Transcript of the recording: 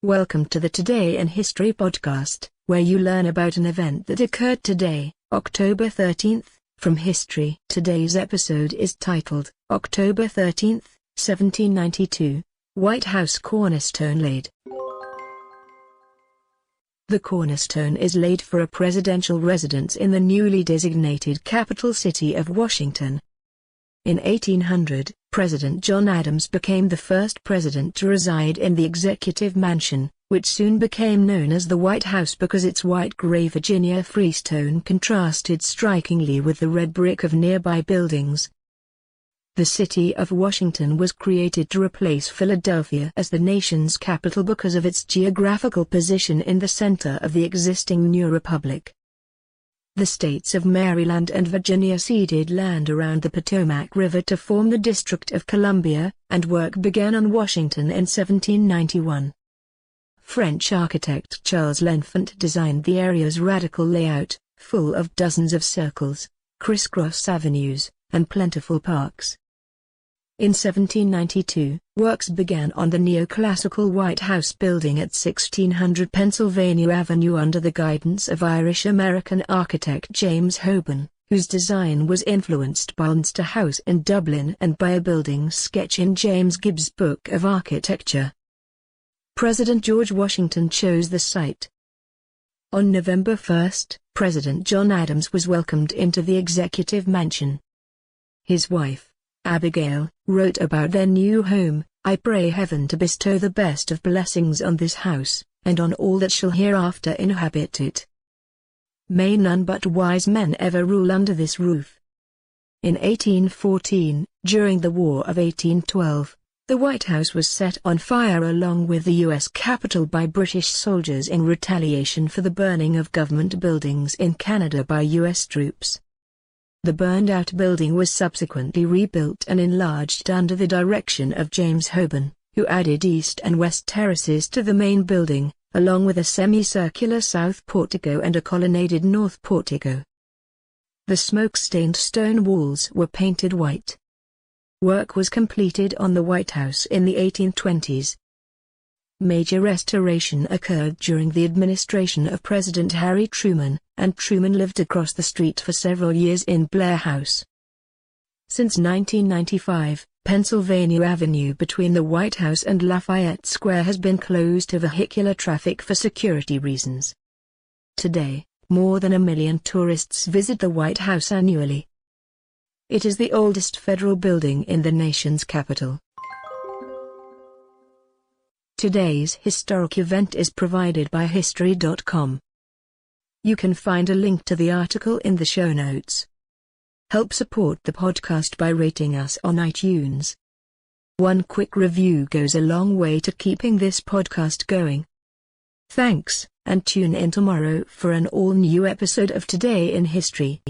Welcome to the Today in History podcast, where you learn about an event that occurred today, October 13th, from history. Today's episode is titled, October 13th, 1792, White House Cornerstone Laid. The cornerstone is laid for a presidential residence in the newly designated capital city of Washington. In 1800, President John Adams became the first president to reside in the Executive Mansion, which soon became known as the White House because its white gray Virginia freestone contrasted strikingly with the red brick of nearby buildings. The city of Washington was created to replace Philadelphia as the nation's capital because of its geographical position in the center of the existing new republic. The states of Maryland and Virginia ceded land around the Potomac River to form the District of Columbia, and work began on Washington in 1791. French architect Charles L'Enfant designed the area's radical layout, full of dozens of circles, crisscross avenues, and plentiful parks. In 1792, works began on the neoclassical White House building at 1600 Pennsylvania Avenue under the guidance of Irish-American architect James Hoban, whose design was influenced by Ulster House in Dublin and by a building sketch in James Gibbs' Book of Architecture. President George Washington chose the site. On November 1, President John Adams was welcomed into the Executive Mansion. His wife, Abigail, wrote about their new home, "I pray heaven to bestow the best of blessings on this house, and on all that shall hereafter inhabit it. May none but wise men ever rule under this roof." In 1814, during the War of 1812, the White House was set on fire along with the U.S. Capitol by British soldiers in retaliation for the burning of government buildings in Canada by U.S. troops. The burned-out building was subsequently rebuilt and enlarged under the direction of James Hoban, who added east and west terraces to the main building, along with a semicircular south portico and a colonnaded north portico. The smoke-stained stone walls were painted white. Work was completed on the White House in the 1820s. Major restoration occurred during the administration of President Harry Truman, and Truman lived across the street for several years in Blair House. Since 1995, Pennsylvania Avenue between the White House and Lafayette Square has been closed to vehicular traffic for security reasons. Today, more than 1 million tourists visit the White House annually. It is the oldest federal building in the nation's capital. Today's historic event is provided by History.com. You can find a link to the article in the show notes. Help support the podcast by rating us on iTunes. One quick review goes a long way to keeping this podcast going. Thanks, and tune in tomorrow for an all-new episode of Today in History.